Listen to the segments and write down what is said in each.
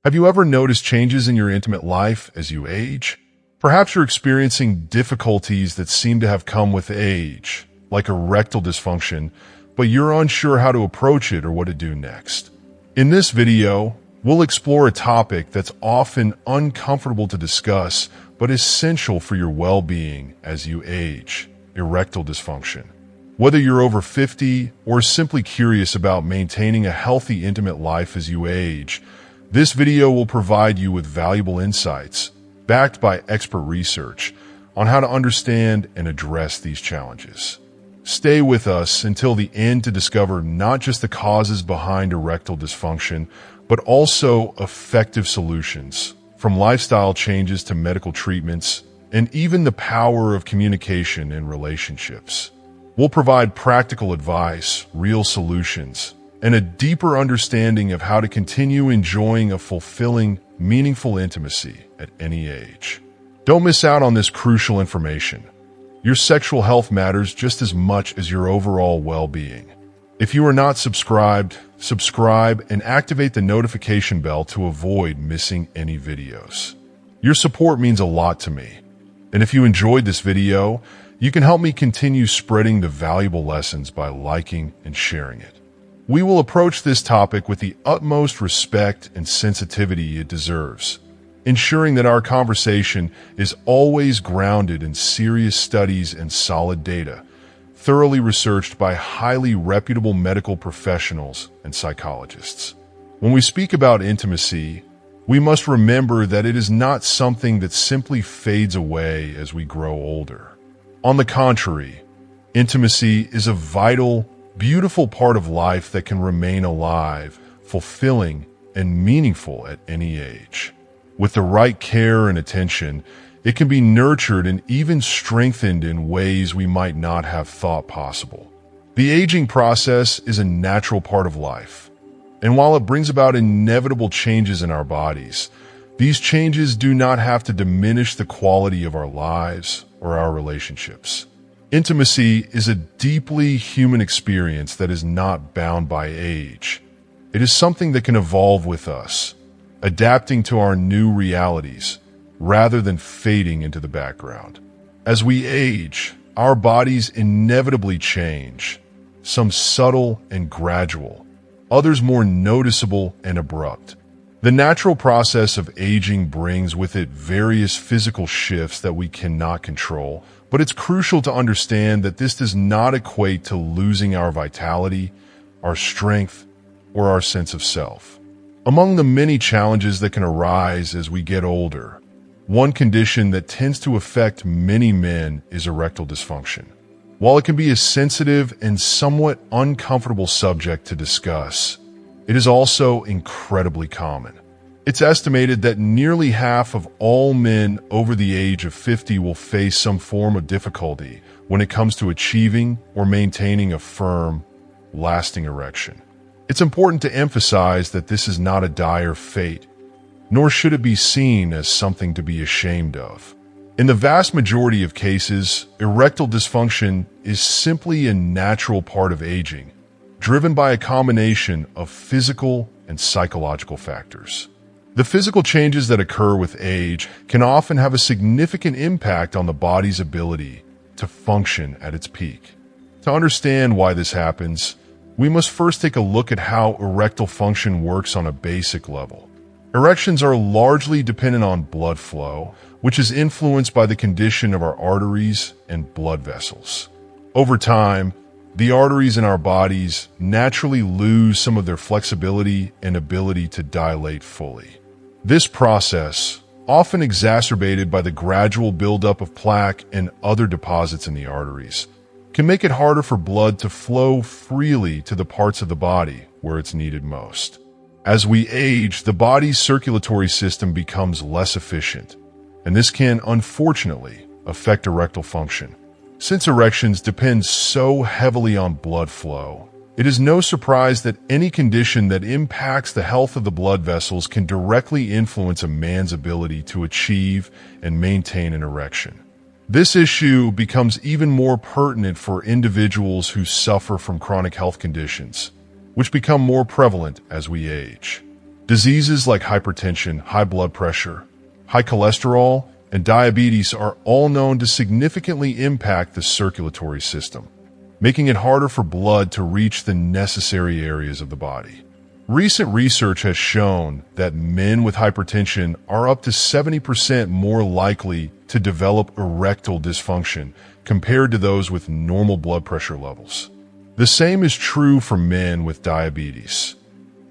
Have you ever noticed changes in your intimate life as you age? Perhaps you're experiencing difficulties that seem to have come with age, like erectile dysfunction, but you're unsure how to approach it or what to do next. In this video, we'll explore a topic that's often uncomfortable to discuss, but essential for your well-being as you age: erectile dysfunction. Whether you're over 50 or simply curious about maintaining a healthy intimate life as you age, this video will provide you with valuable insights, backed by expert research, on how to understand and address these challenges. Stay with us until the end to discover not just the causes behind erectile dysfunction, but also effective solutions, from lifestyle changes to medical treatments, and even the power of communication in relationships. We'll provide practical advice, real solutions, and a deeper understanding of how to continue enjoying a fulfilling, meaningful intimacy at any age. Don't miss out on this crucial information. Your sexual health matters just as much as your overall well-being. If you are not subscribed, subscribe and activate the notification bell to avoid missing any videos. Your support means a lot to me. And if you enjoyed this video, you can help me continue spreading the valuable lessons by liking and sharing it. We will approach this topic with the utmost respect and sensitivity it deserves, ensuring that our conversation is always grounded in serious studies and solid data, thoroughly researched by highly reputable medical professionals and psychologists. When we speak about intimacy, we must remember that it is not something that simply fades away as we grow older. On the contrary, intimacy is a vital, beautiful part of life that can remain alive, fulfilling, and meaningful at any age. With the right care and attention, it can be nurtured and even strengthened in ways we might not have thought possible. The aging process is a natural part of life, and while it brings about inevitable changes in our bodies, these changes do not have to diminish the quality of our lives or our relationships. Intimacy is a deeply human experience that is not bound by age. It is something that can evolve with us, adapting to our new realities, rather than fading into the background. As we age, our bodies inevitably change, some subtle and gradual, others more noticeable and abrupt. The natural process of aging brings with it various physical shifts that we cannot control, but it's crucial to understand that this does not equate to losing our vitality, our strength, or our sense of self. Among the many challenges that can arise as we get older, one condition that tends to affect many men is erectile dysfunction. While it can be a sensitive and somewhat uncomfortable subject to discuss, it is also incredibly common. It's estimated that nearly half of all men over the age of 50 will face some form of difficulty when it comes to achieving or maintaining a firm, lasting erection. It's important to emphasize that this is not a dire fate, nor should it be seen as something to be ashamed of. In the vast majority of cases, erectile dysfunction is simply a natural part of aging, driven by a combination of physical and psychological factors. The physical changes that occur with age can often have a significant impact on the body's ability to function at its peak. To understand why this happens, we must first take a look at how erectile function works on a basic level. Erections are largely dependent on blood flow, which is influenced by the condition of our arteries and blood vessels. Over time, the arteries in our bodies naturally lose some of their flexibility and ability to dilate fully. This process, often exacerbated by the gradual buildup of plaque and other deposits in the arteries, can make it harder for blood to flow freely to the parts of the body where it's needed most. As we age, the body's circulatory system becomes less efficient, and this can, unfortunately, affect erectile function. Since erections depend so heavily on blood flow, it is no surprise that any condition that impacts the health of the blood vessels can directly influence a man's ability to achieve and maintain an erection. This issue becomes even more pertinent for individuals who suffer from chronic health conditions, which become more prevalent as we age. Diseases like hypertension, high blood pressure, high cholesterol, and diabetes are all known to significantly impact the circulatory system, making it harder for blood to reach the necessary areas of the body. Recent research has shown that men with hypertension are up to 70% more likely to develop erectile dysfunction compared to those with normal blood pressure levels. The same is true for men with diabetes.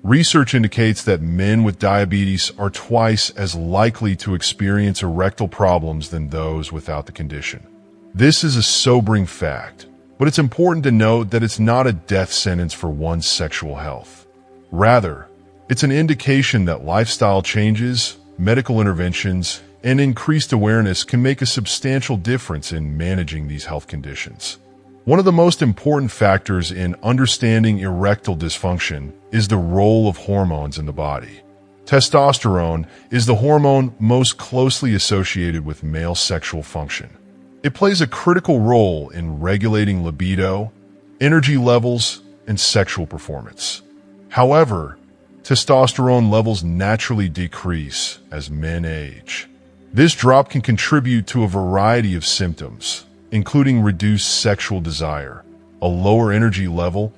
Research indicates that men with diabetes are twice as likely to experience erectile problems than those without the condition. This is a sobering fact, but it's important to note that it's not a death sentence for one's sexual health. Rather, it's an indication that lifestyle changes, medical interventions, and increased awareness can make a substantial difference in managing these health conditions. One of the most important factors in understanding erectile dysfunction is the role of hormones in the body. Testosterone is the hormone most closely associated with male sexual function. It plays a critical role in regulating libido, energy levels, and sexual performance. However, testosterone levels naturally decrease as men age. This drop can contribute to a variety of symptoms, including reduced sexual desire, a lower energy level,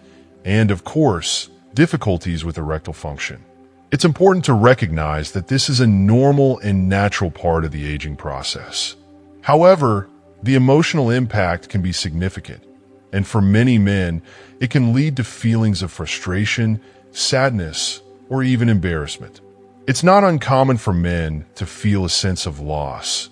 and, of course, difficulties with erectile function. It's important to recognize that this is a normal and natural part of the aging process. However, the emotional impact can be significant, and for many men, it can lead to feelings of frustration, sadness, or even embarrassment. It's not uncommon for men to feel a sense of loss,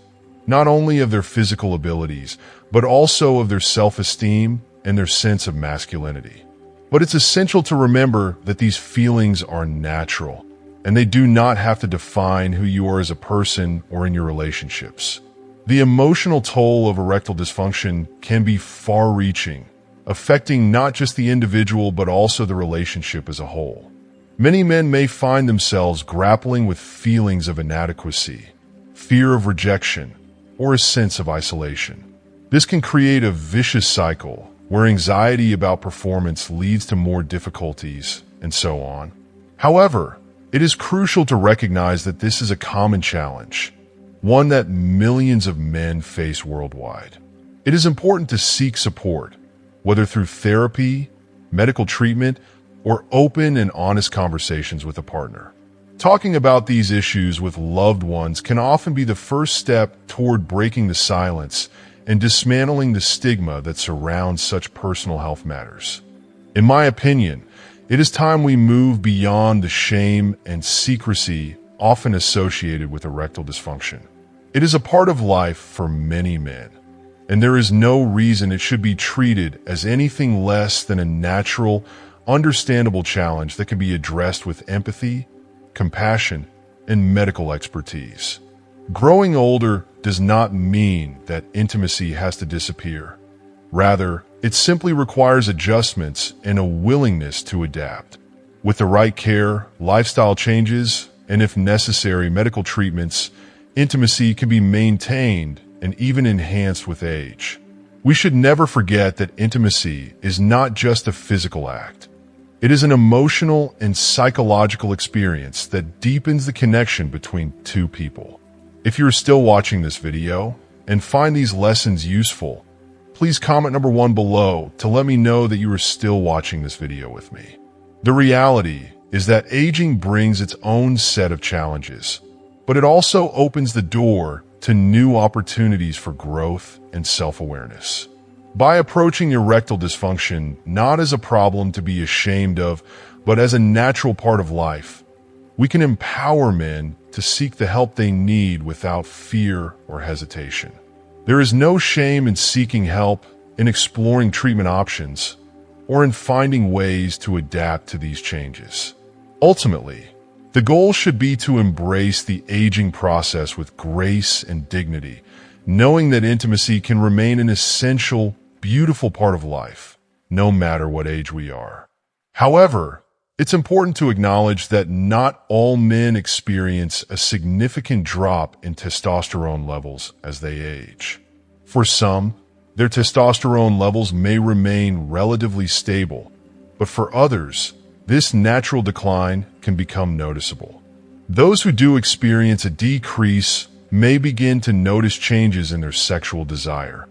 not only of their physical abilities, but also of their self-esteem and their sense of masculinity. But it's essential to remember that these feelings are natural, and they do not have to define who you are as a person or in your relationships. The emotional toll of erectile dysfunction can be far-reaching, affecting not just the individual but also the relationship as a whole. Many men may find themselves grappling with feelings of inadequacy, fear of rejection, or a sense of isolation. This can create a vicious cycle where anxiety about performance leads to more difficulties, and so on. However, it is crucial to recognize that this is a common challenge, one that millions of men face worldwide. It is important to seek support, whether through therapy, medical treatment, or open and honest conversations with a partner. Talking about these issues with loved ones can often be the first step toward breaking the silence and dismantling the stigma that surrounds such personal health matters. In my opinion, it is time we move beyond the shame and secrecy often associated with erectile dysfunction. It is a part of life for many men, and there is no reason it should be treated as anything less than a natural, understandable challenge that can be addressed with empathy, compassion, and medical expertise. Growing older does not mean that intimacy has to disappear. Rather, it simply requires adjustments and a willingness to adapt. With the right care, lifestyle changes, and if necessary, medical treatments, intimacy can be maintained and even enhanced with age. We should never forget that intimacy is not just a physical act. It is an emotional and psychological experience that deepens the connection between two people. If you're still watching this video and find these lessons useful, please comment number 1 below to let me know that you are still watching this video with me. The reality is that aging brings its own set of challenges, but it also opens the door to new opportunities for growth and self-awareness. By approaching erectile dysfunction not as a problem to be ashamed of, but as a natural part of life, we can empower men to seek the help they need without fear or hesitation. There is no shame in seeking help, in exploring treatment options, or in finding ways to adapt to these changes. Ultimately, the goal should be to embrace the aging process with grace and dignity, knowing that intimacy can remain an essential, beautiful part of life, no matter what age we are. However, it's important to acknowledge that not all men experience a significant drop in testosterone levels as they age. For some, their testosterone levels may remain relatively stable, but for others, this natural decline can become noticeable. Those who do experience a decrease may begin to notice changes in their sexual desire,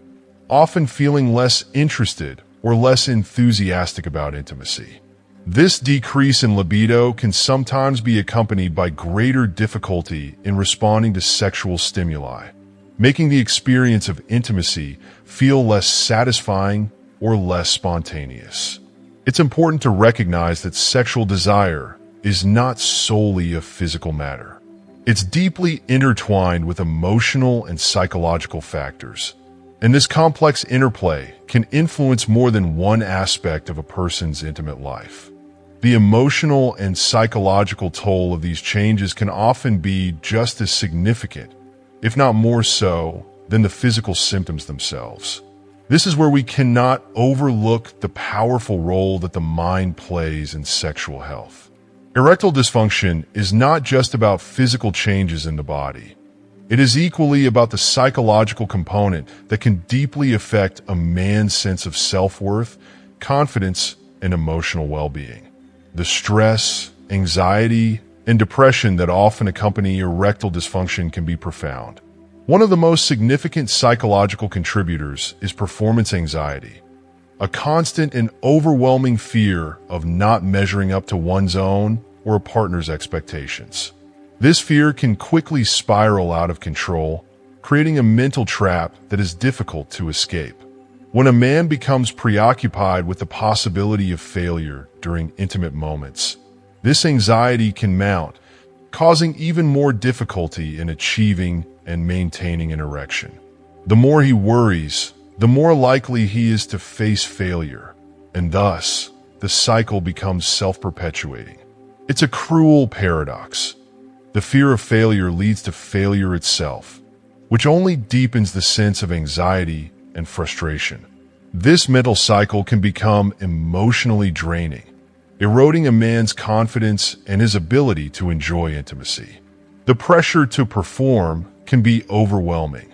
often feeling less interested or less enthusiastic about intimacy. This decrease in libido can sometimes be accompanied by greater difficulty in responding to sexual stimuli, making the experience of intimacy feel less satisfying or less spontaneous. It's important to recognize that sexual desire is not solely a physical matter. It's deeply intertwined with emotional and psychological factors, and this complex interplay can influence more than one aspect of a person's intimate life. The emotional and psychological toll of these changes can often be just as significant, if not more so, than the physical symptoms themselves. This is where we cannot overlook the powerful role that the mind plays in sexual health. Erectile dysfunction is not just about physical changes in the body. It is equally about the psychological component that can deeply affect a man's sense of self-worth, confidence, and emotional well-being. The stress, anxiety, and depression that often accompany erectile dysfunction can be profound. One of the most significant psychological contributors is performance anxiety, a constant and overwhelming fear of not measuring up to one's own or a partner's expectations. This fear can quickly spiral out of control, creating a mental trap that is difficult to escape. When a man becomes preoccupied with the possibility of failure during intimate moments, this anxiety can mount, causing even more difficulty in achieving and maintaining an erection. The more he worries, the more likely he is to face failure, and thus, the cycle becomes self-perpetuating. It's a cruel paradox. The fear of failure leads to failure itself, which only deepens the sense of anxiety and frustration. This mental cycle can become emotionally draining, eroding a man's confidence and his ability to enjoy intimacy. The pressure to perform can be overwhelming,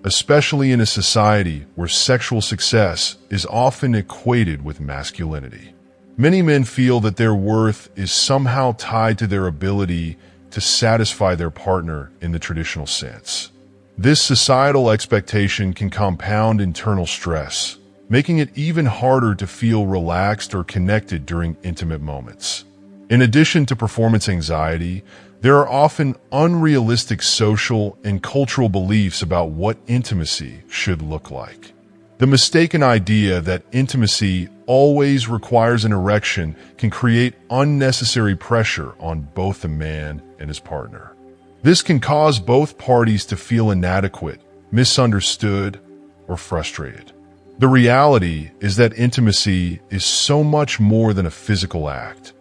especially in a society where sexual success is often equated with masculinity. Many men feel that their worth is somehow tied to their ability to satisfy their partner in the traditional sense. This societal expectation can compound internal stress, making it even harder to feel relaxed or connected during intimate moments. In addition to performance anxiety, there are often unrealistic social and cultural beliefs about what intimacy should look like. The mistaken idea that intimacy always requires an erection can create unnecessary pressure on both the man and his partner. This can cause both parties to feel inadequate, misunderstood, or frustrated. The reality is that intimacy is so much more than a physical act.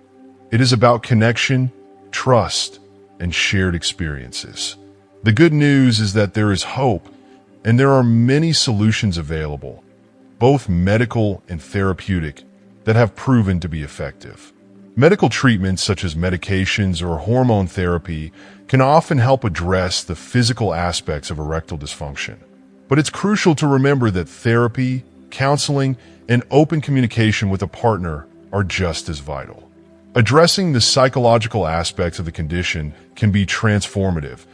It is about connection, trust, and shared experiences. The good news is that there is hope, and there are many solutions available, both medical and therapeutic, that have proven to be effective. Medical treatments such as medications or hormone therapy can often help address the physical aspects of erectile dysfunction. But it's crucial to remember that therapy, counseling, and open communication with a partner are just as vital. Addressing the psychological aspects of the condition can be transformative,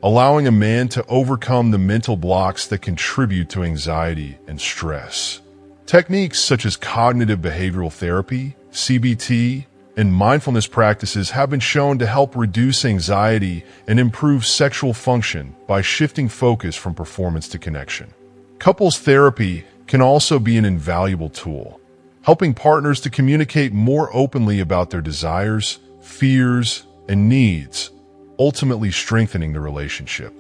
allowing a man to overcome the mental blocks that contribute to anxiety and stress. Techniques such as cognitive behavioral therapy, CBT, and mindfulness practices have been shown to help reduce anxiety and improve sexual function by shifting focus from performance to connection. Couples therapy can also be an invaluable tool, helping partners to communicate more openly about their desires, fears, and needs, ultimately strengthening the relationship.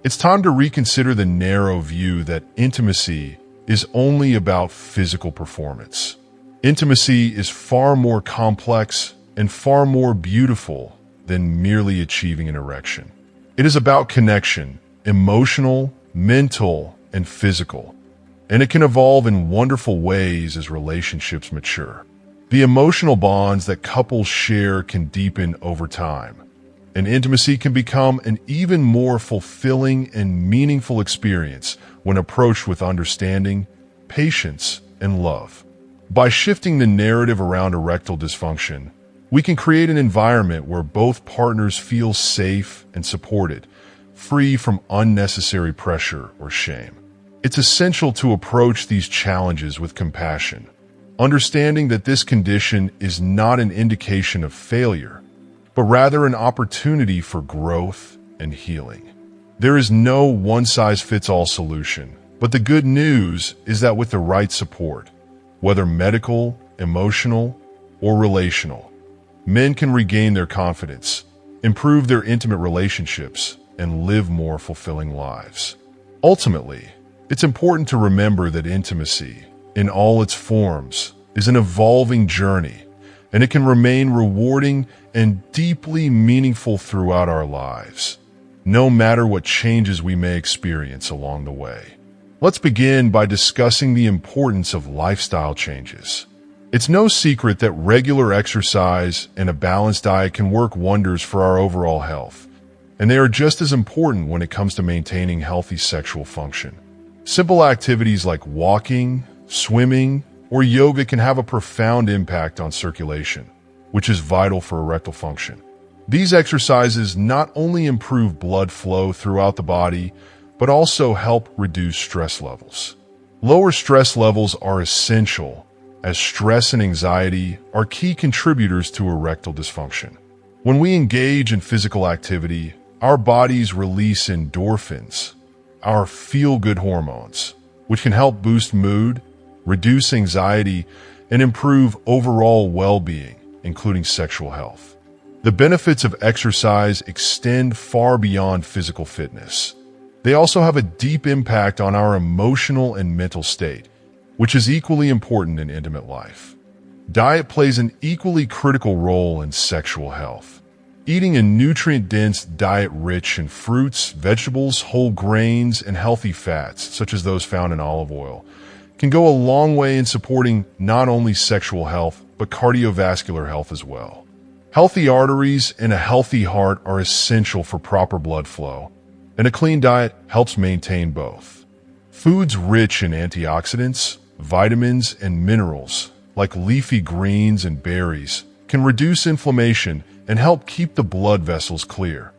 It's time to reconsider the narrow view that intimacy is only about physical performance. Intimacy is far more complex and far more beautiful than merely achieving an erection. It is about connection, emotional, mental, and physical, and it can evolve in wonderful ways as relationships mature. The emotional bonds that couples share can deepen over time, and intimacy can become an even more fulfilling and meaningful experience when approached with understanding, patience, and love. By shifting the narrative around erectile dysfunction, We can create an environment where both partners feel safe and supported, free from unnecessary pressure or shame. It's essential to approach these challenges with compassion, understanding that this condition is not an indication of failure, but rather an opportunity for growth and healing. There is no one-size-fits-all solution, but the good news is that with the right support, whether medical, emotional, or relational, men can regain their confidence, improve their intimate relationships, and live more fulfilling lives. Ultimately, it's important to remember that intimacy, in all its forms, is an evolving journey, and it can remain rewarding and deeply meaningful throughout our lives, no matter what changes we may experience along the way. Let's begin by discussing the importance of lifestyle changes. It's no secret that regular exercise and a balanced diet can work wonders for our overall health, and they are just as important when it comes to maintaining healthy sexual function. Simple activities like walking, swimming, or yoga can have a profound impact on circulation, which is vital for erectile function. These exercises not only improve blood flow throughout the body, but also help reduce stress levels. Lower stress levels are essential, as stress and anxiety are key contributors to erectile dysfunction. When we engage in physical activity, our bodies release endorphins, our feel-good hormones, which can help boost mood, reduce anxiety, and improve overall well-being, including sexual health. The benefits of exercise extend far beyond physical fitness. They also have a deep impact on our emotional and mental state, which is equally important in intimate life. Diet plays an equally critical role in sexual health. Eating a nutrient-dense diet rich in fruits, vegetables, whole grains, and healthy fats, such as those found in olive oil, can go a long way in supporting not only sexual health, but cardiovascular health as well. Healthy arteries and a healthy heart are essential for proper blood flow, and a clean diet helps maintain both. Foods rich in antioxidants, vitamins, and minerals, like leafy greens and berries, can reduce inflammation and help keep the blood vessels clear,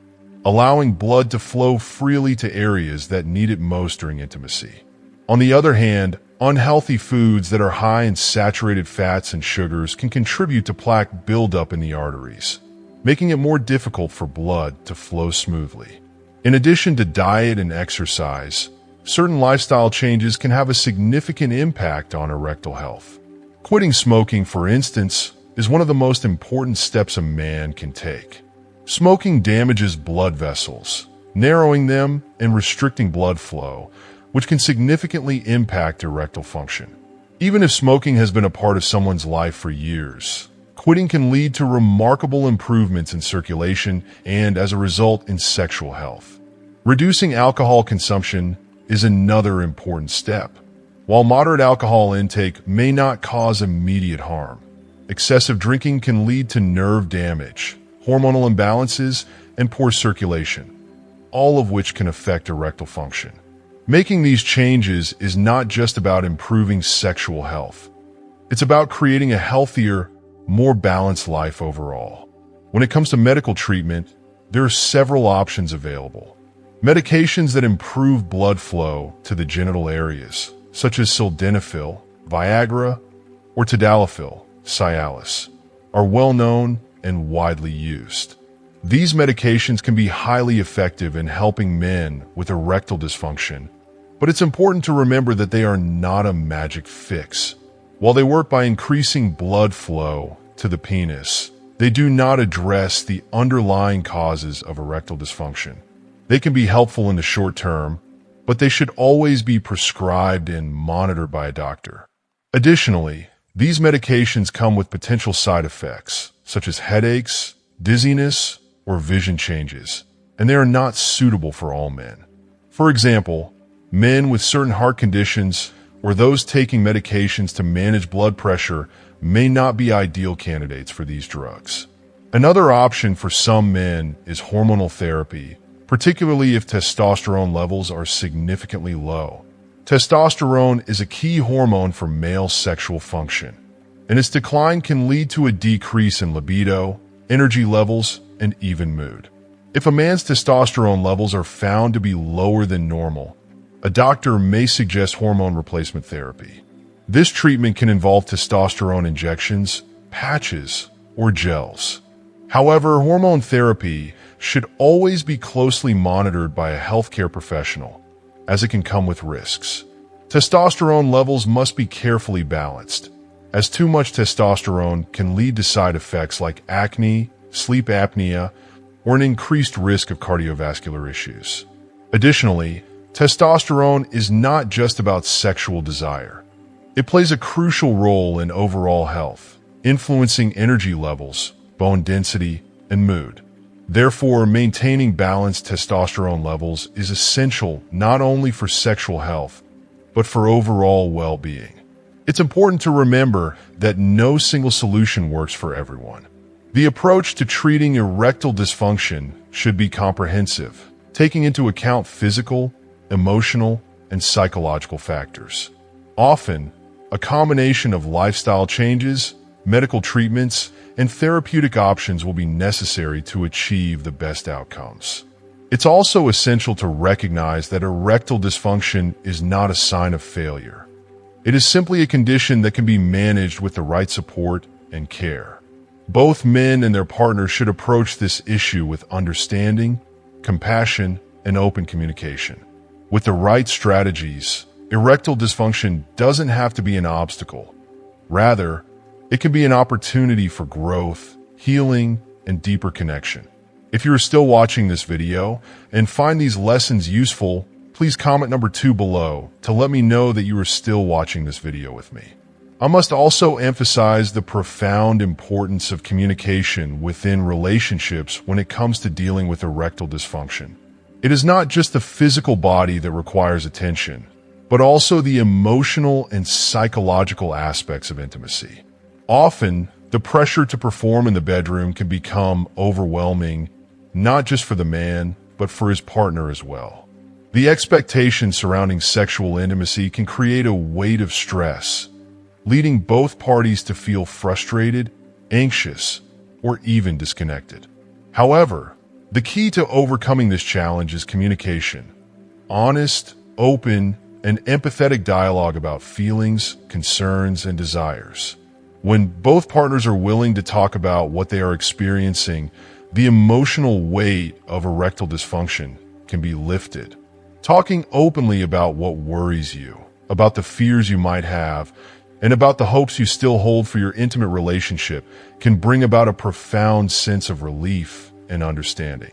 allowing blood to flow freely to areas that need it most during intimacy. On the other hand, unhealthy foods that are high in saturated fats and sugars can contribute to plaque buildup in the arteries, making it more difficult for blood to flow smoothly. In addition to diet and exercise, certain lifestyle changes can have a significant impact on erectile health. Quitting smoking, for instance, is one of the most important steps a man can take. Smoking damages blood vessels, narrowing them and restricting blood flow, which can significantly impact erectile function. Even if smoking has been a part of someone's life for years, quitting can lead to remarkable improvements in circulation and, as a result, in sexual health. Reducing alcohol consumption is another important step. While moderate alcohol intake may not cause immediate harm, excessive drinking can lead to nerve damage, hormonal imbalances, and poor circulation, all of which can affect erectile function. Making these changes is not just about improving sexual health. It's about creating a healthier, more balanced life overall. When it comes to medical treatment, there are several options available. Medications that improve blood flow to the genital areas, such as sildenafil, Viagra, or tadalafil, Cialis, are well known and widely used. These medications can be highly effective in helping men with erectile dysfunction, but it's important to remember that they are not a magic fix. While they work by increasing blood flow to the penis, they do not address the underlying causes of erectile dysfunction. They can be helpful in the short term, but they should always be prescribed and monitored by a doctor. Additionally, these medications come with potential side effects, such as headaches, dizziness, or vision changes, and they are not suitable for all men. For example, men with certain heart conditions or those taking medications to manage blood pressure may not be ideal candidates for these drugs. Another option for some men is hormonal therapy, particularly if testosterone levels are significantly low. Testosterone is a key hormone for male sexual function, and its decline can lead to a decrease in libido, energy levels, and even mood. If a man's testosterone levels are found to be lower than normal, a doctor may suggest hormone replacement therapy. This treatment can involve testosterone injections, patches, or gels. However, hormone therapy should always be closely monitored by a healthcare professional, as it can come with risks. Testosterone levels must be carefully balanced, as too much testosterone can lead to side effects like acne, sleep apnea, or an increased risk of cardiovascular issues. Additionally, testosterone is not just about sexual desire. It plays a crucial role in overall health, influencing energy levels, bone density, and mood. Therefore, maintaining balanced testosterone levels is essential not only for sexual health, but for overall well-being. It's important to remember that no single solution works for everyone. The approach to treating erectile dysfunction should be comprehensive, taking into account physical, emotional, and psychological factors. Often, a combination of lifestyle changes, medical treatments, and therapeutic options will be necessary to achieve the best outcomes. It's also essential to recognize that erectile dysfunction is not a sign of failure. It is simply a condition that can be managed with the right support and care. Both men and their partners should approach this issue with understanding, compassion, and open communication. With the right strategies, erectile dysfunction doesn't have to be an obstacle. Rather, it can be an opportunity for growth, healing, and deeper connection. If you're still watching this video and find these lessons useful, please comment number 2 below to let me know that you are still watching this video with me. I must also emphasize the profound importance of communication within relationships when it comes to dealing with erectile dysfunction. It is not just the physical body that requires attention, but also the emotional and psychological aspects of intimacy. Often, the pressure to perform in the bedroom can become overwhelming, not just for the man, but for his partner as well. The expectations surrounding sexual intimacy can create a weight of stress, leading both parties to feel frustrated, anxious, or even disconnected. However, the key to overcoming this challenge is communication. Honest, open, and empathetic dialogue about feelings, concerns, and desires. When both partners are willing to talk about what they are experiencing, the emotional weight of erectile dysfunction can be lifted. Talking openly about what worries you, about the fears you might have, and about the hopes you still hold for your intimate relationship can bring about a profound sense of relief and understanding.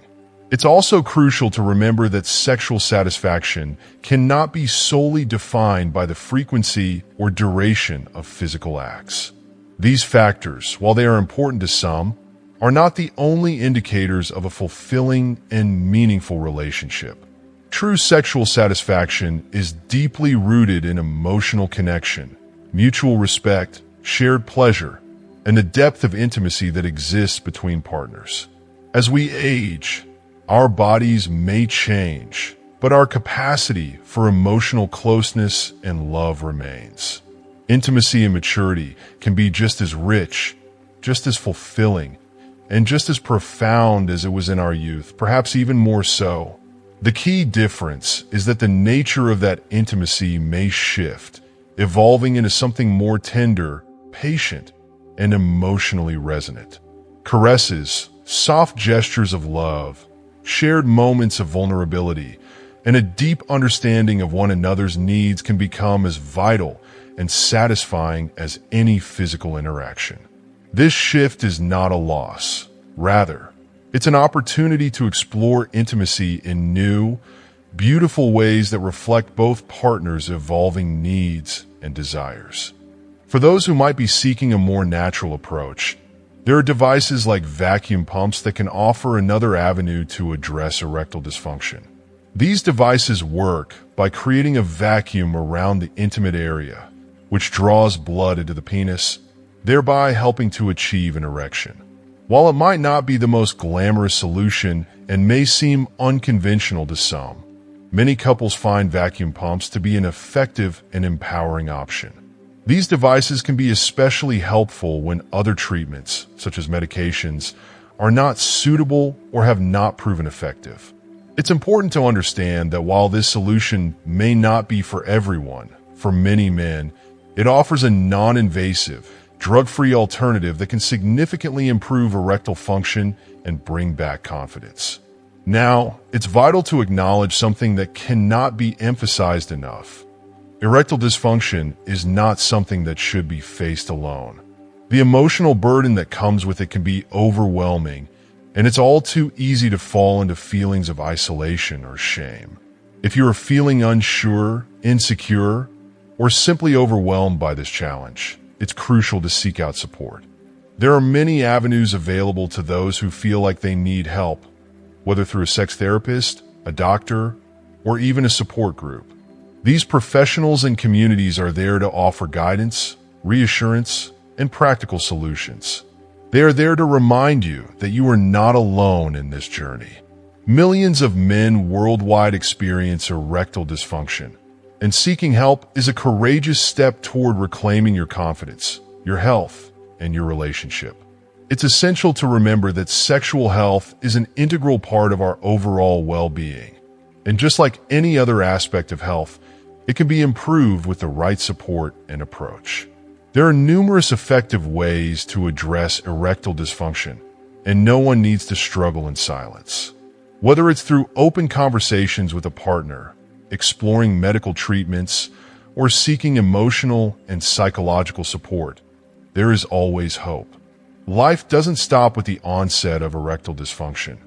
It's also crucial to remember that sexual satisfaction cannot be solely defined by the frequency or duration of physical acts. These factors, while they are important to some, are not the only indicators of a fulfilling and meaningful relationship. True sexual satisfaction is deeply rooted in emotional connection, mutual respect, shared pleasure, and the depth of intimacy that exists between partners. As we age, our bodies may change, but our capacity for emotional closeness and love remains. Intimacy and maturity can be just as rich, just as fulfilling, and just as profound as it was in our youth, perhaps even more so. The key difference is that the nature of that intimacy may shift, evolving into something more tender, patient, and emotionally resonant. Caresses, soft gestures of love, shared moments of vulnerability, and a deep understanding of one another's needs can become as vital and satisfying as any physical interaction. This shift is not a loss. Rather, it's an opportunity to explore intimacy in new, beautiful ways that reflect both partners' evolving needs and desires. For those who might be seeking a more natural approach, there are devices like vacuum pumps that can offer another avenue to address erectile dysfunction. These devices work by creating a vacuum around the intimate area, which draws blood into the penis, thereby helping to achieve an erection. While it might not be the most glamorous solution and may seem unconventional to some, many couples find vacuum pumps to be an effective and empowering option. These devices can be especially helpful when other treatments, such as medications, are not suitable or have not proven effective. It's important to understand that while this solution may not be for everyone, for many men, it offers a non-invasive, drug-free alternative that can significantly improve erectile function and bring back confidence. Now, it's vital to acknowledge something that cannot be emphasized enough. Erectile dysfunction is not something that should be faced alone. The emotional burden that comes with it can be overwhelming, and it's all too easy to fall into feelings of isolation or shame. If you are feeling unsure, insecure, or simply overwhelmed by this challenge, it's crucial to seek out support. There are many avenues available to those who feel like they need help, whether through a sex therapist, a doctor, or even a support group. These professionals and communities are there to offer guidance, reassurance, and practical solutions. They are there to remind you that you are not alone in this journey. Millions of men worldwide experience erectile dysfunction, and seeking help is a courageous step toward reclaiming your confidence, your health, and your relationship. It's essential to remember that sexual health is an integral part of our overall well-being. And just like any other aspect of health, it can be improved with the right support and approach. There are numerous effective ways to address erectile dysfunction, and no one needs to struggle in silence. Whether it's through open conversations with a partner, exploring medical treatments, or seeking emotional and psychological support, there is always hope. Life doesn't stop with the onset of erectile dysfunction.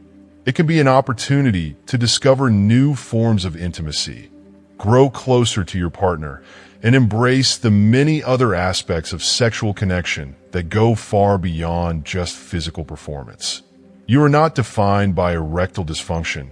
It can be an opportunity to discover new forms of intimacy, grow closer to your partner, and embrace the many other aspects of sexual connection that go far beyond just physical performance. You are not defined by erectile dysfunction.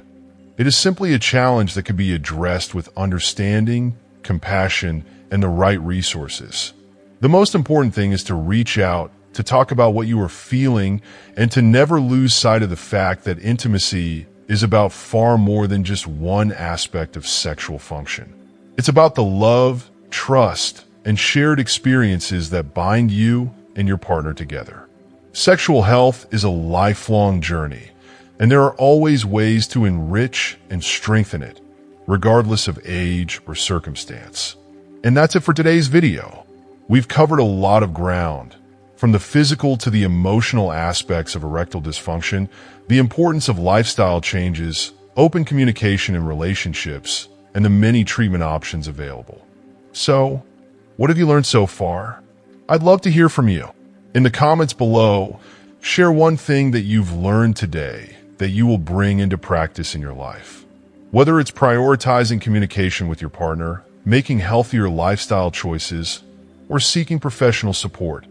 It is simply a challenge that can be addressed with understanding, compassion, and the right resources. The most important thing is to reach out, to talk about what you are feeling, and to never lose sight of the fact that intimacy is about far more than just one aspect of sexual function. It's about the love, trust, and shared experiences that bind you and your partner together. Sexual health is a lifelong journey, and there are always ways to enrich and strengthen it, regardless of age or circumstance. And that's it for today's video. We've covered a lot of ground, from the physical to the emotional aspects of erectile dysfunction, the importance of lifestyle changes, open communication in relationships, and the many treatment options available. So, what have you learned so far? I'd love to hear from you. In the comments below, share one thing that you've learned today that you will bring into practice in your life. Whether it's prioritizing communication with your partner, making healthier lifestyle choices, or seeking professional support,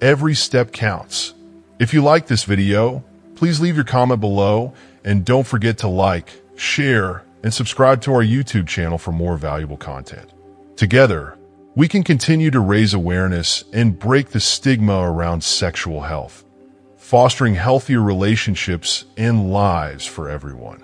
every step counts. If you like this video, please leave your comment below, and don't forget to like, share, and subscribe to our YouTube channel for more valuable content. Together, we can continue to raise awareness and break the stigma around sexual health, fostering healthier relationships and lives for everyone.